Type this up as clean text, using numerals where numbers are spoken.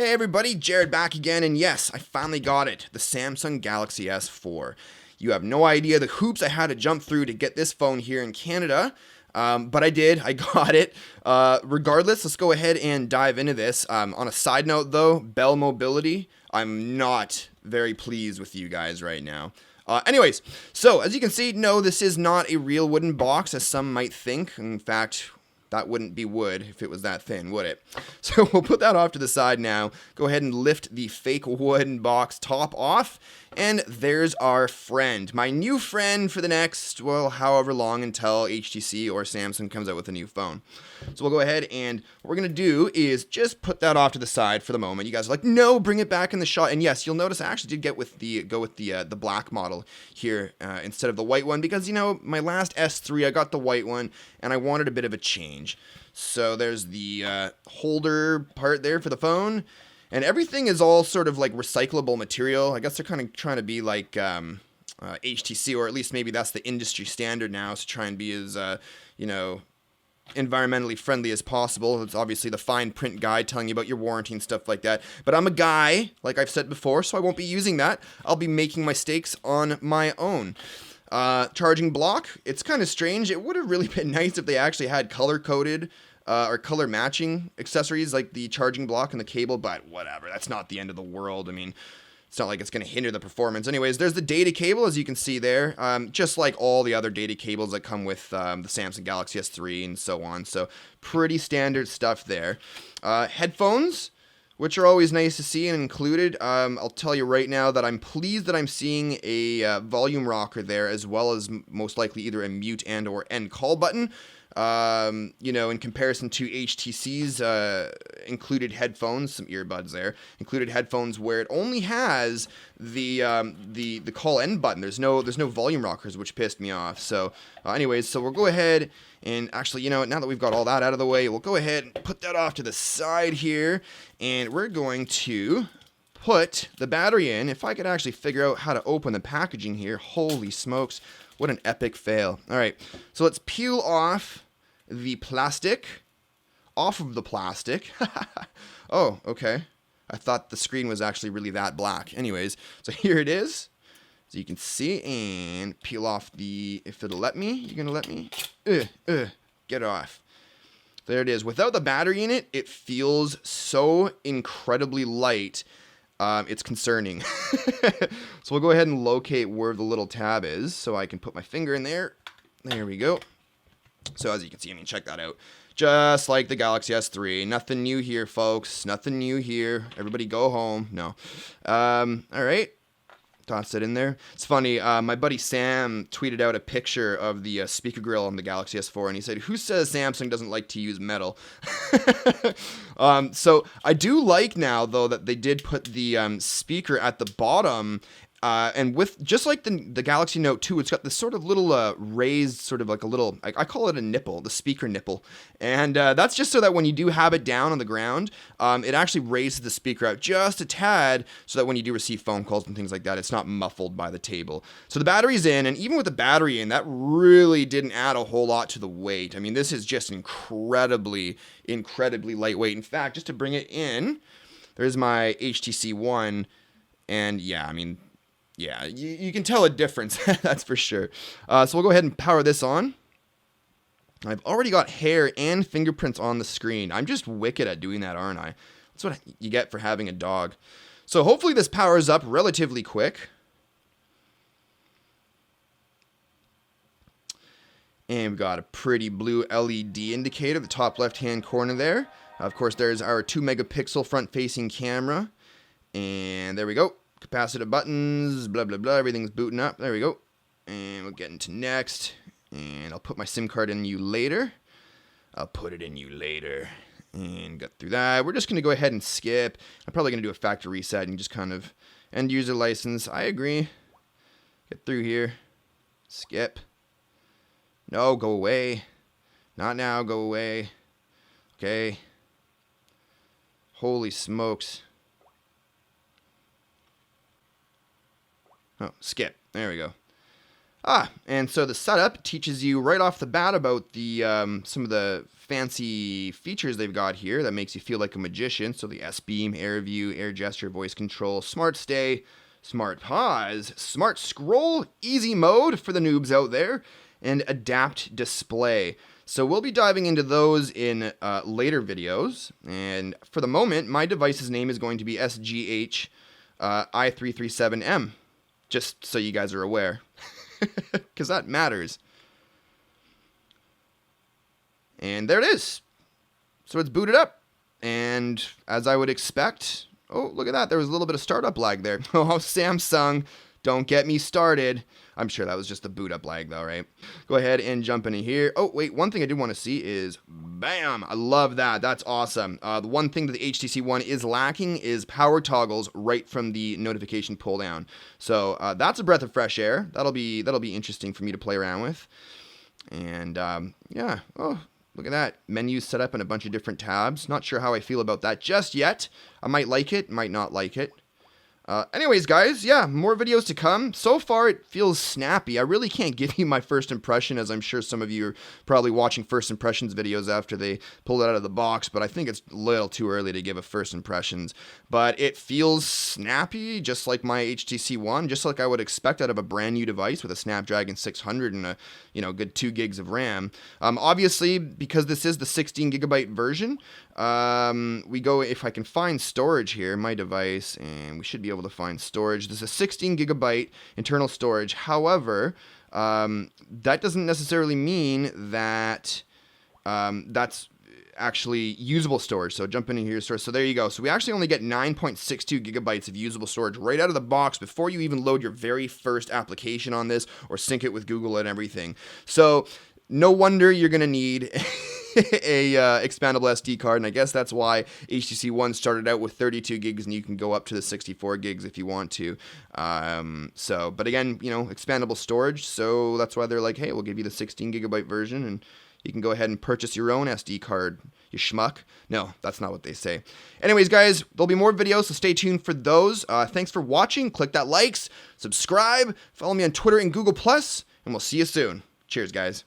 Hey everybody, Jared back again, and yes, I finally got it, the Samsung Galaxy S4. You have no idea the hoops I had to jump through to get this phone here in Canada, but I did, I got it. Regardless, let's go ahead and dive into this. On a side note though, Bell Mobility, I'm not very pleased with you guys right now. Anyways, so as you can see, no, this is not a real wooden box as some might think. In fact, that wouldn't be wood if it was that thin, would it? So we'll put that off to the side now. Go ahead and lift the fake wooden box top off. And there's our friend. My new friend for the next, well, however long until HTC or Samsung comes out with a new phone. So we'll go ahead and what we're going to do is just put that off to the side for the moment. You guys are like, no, bring it back in the shot. And yes, you'll notice I actually did go with the black model here instead of the white one because, you know, my last S3, I got the white one and I wanted a bit of a change. So there's the holder part there for the phone. And everything is all sort of like recyclable material. I guess they're kind of trying to be like HTC, or at least maybe that's the industry standard now, is to try and be as, you know, environmentally friendly as possible. It's obviously the fine print guide telling you about your warranty and stuff like that. But I'm a guy, like I've said before, so I won't be using that. I'll be making mistakes on my own. Charging block, it's kind of strange. It would have really been nice if they actually had color-coded or color matching accessories like the charging block and the cable, but whatever, that's not the end of the world. I mean, it's not like it's going to hinder the performance. Anyways, there's the data cable, as you can see there, just like all the other data cables that come with the Samsung Galaxy S3 and so on. So pretty standard stuff there. Headphones, which are always nice to see and included. I'll tell you right now that I'm pleased that I'm seeing a volume rocker there, as well as most likely either a mute and or end call button. You know, in comparison to HTC's included headphones, some earbuds there, included headphones where it only has the call end button. There's no volume rockers, which pissed me off. So anyways, so we'll go ahead and actually, you know, now that we've got all that out of the way, we'll go ahead and put that off to the side here, and we're going to put the battery in. If I could actually figure out how to open the packaging here, holy smokes, what an epic fail. All right, so let's peel off the plastic off of the plastic. Oh, okay. I thought the screen was actually really that black. Anyways, so here it is. So you can see, and peel off the, if it'll let me, you're gonna let me? Get it off. There it is. Without the battery in it, it feels so incredibly light. It's concerning. So we'll go ahead and locate where the little tab is so I can put my finger in there. There we go. So as you can see, I mean, check that out. Just like the Galaxy S3. Nothing new here, folks. Nothing new here. Everybody go home. No. All right. Toss it in there. It's funny, my buddy Sam tweeted out a picture of the speaker grill on the Galaxy S4, and he said, who says Samsung doesn't like to use metal? So I do like now, though, that they did put the speaker at the bottom, and with just like the Galaxy Note 2, it's got this sort of little raised, sort of like a little, I call it a nipple, the speaker nipple. And that's just so that when you do have it down on the ground, it actually raises the speaker out just a tad so that when you do receive phone calls and things like that, it's not muffled by the table. So the battery's in, and even with the battery in, that really didn't add a whole lot to the weight. I mean, this is just incredibly, incredibly lightweight. In fact, just to bring it in, there's my HTC One, and yeah, I mean, yeah, you can tell a difference, that's for sure. So we'll go ahead and power this on. I've already got hair and fingerprints on the screen. I'm just wicked at doing that, aren't I? That's what you get for having a dog. So hopefully this powers up relatively quick. And we've got a pretty blue LED indicator at the top left-hand corner there. Of course, there's our 2-megapixel front-facing camera. And there we go. Capacitive buttons, blah, blah, blah. Everything's booting up. There we go. And we'll get into next. And I'll put my SIM card in you later. I'll put it in you later. And got through that. We're just going to go ahead and skip. I'm probably going to do a factory reset and just kind of end user license. I agree. Get through here. Skip. No, go away. Not now, go away. Okay. Holy smokes. Oh, skip. There we go. And so the setup teaches you right off the bat about the some of the fancy features they've got here that makes you feel like a magician. So the S-Beam, Air View, Air Gesture, Voice Control, Smart Stay, Smart Pause, Smart Scroll, Easy Mode for the noobs out there, and Adapt Display. So we'll be diving into those in later videos. And for the moment, my device's name is going to be SGH I337M, just so you guys are aware. Because that matters. And there it is. So it's booted up. And as I would expect, oh, look at that. There was a little bit of startup lag there. Oh, Samsung, don't get me started. I'm sure that was just the boot up lag though, right? Go ahead and jump into here. Oh, wait, one thing I did want to see is, bam, I love that. That's awesome. The one thing that the HTC One is lacking is power toggles right from the notification pull down. So that's a breath of fresh air. That'll be interesting for me to play around with. And yeah, oh, look at that. Menus set up in a bunch of different tabs. Not sure how I feel about that just yet. I might like it, might not like it. Anyways, guys, yeah, more videos to come. So far, it feels snappy. I really can't give you my first impression, as I'm sure some of you are probably watching first impressions videos after they pull it out of the box, but I think it's a little too early to give a first impressions. But it feels snappy, just like my HTC One, just like I would expect out of a brand new device with a Snapdragon 600 and a, good 2 gigs of RAM. Obviously, because this is the 16 gigabyte version, we go, if I can find storage here in my device, and we should be able to find storage. There's a 16 gigabyte internal storage. However, that doesn't necessarily mean that that's actually usable storage. So jump in here, storage. So there you go. So we actually only get 9.62 gigabytes of usable storage right out of the box before you even load your very first application on this or sync it with Google and everything. So no wonder you're going to need a expandable SD card, and I guess that's why HTC One started out with 32 gigs, and you can go up to the 64 gigs if you want to. But again, expandable storage, so that's why they're like, hey, we'll give you the 16 gigabyte version, and you can go ahead and purchase your own SD card, you schmuck. No, that's not what they say. Anyways, guys, there'll be more videos, so stay tuned for those. Thanks for watching. Click that likes, subscribe, follow me on Twitter and Google+, and we'll see you soon. Cheers, guys.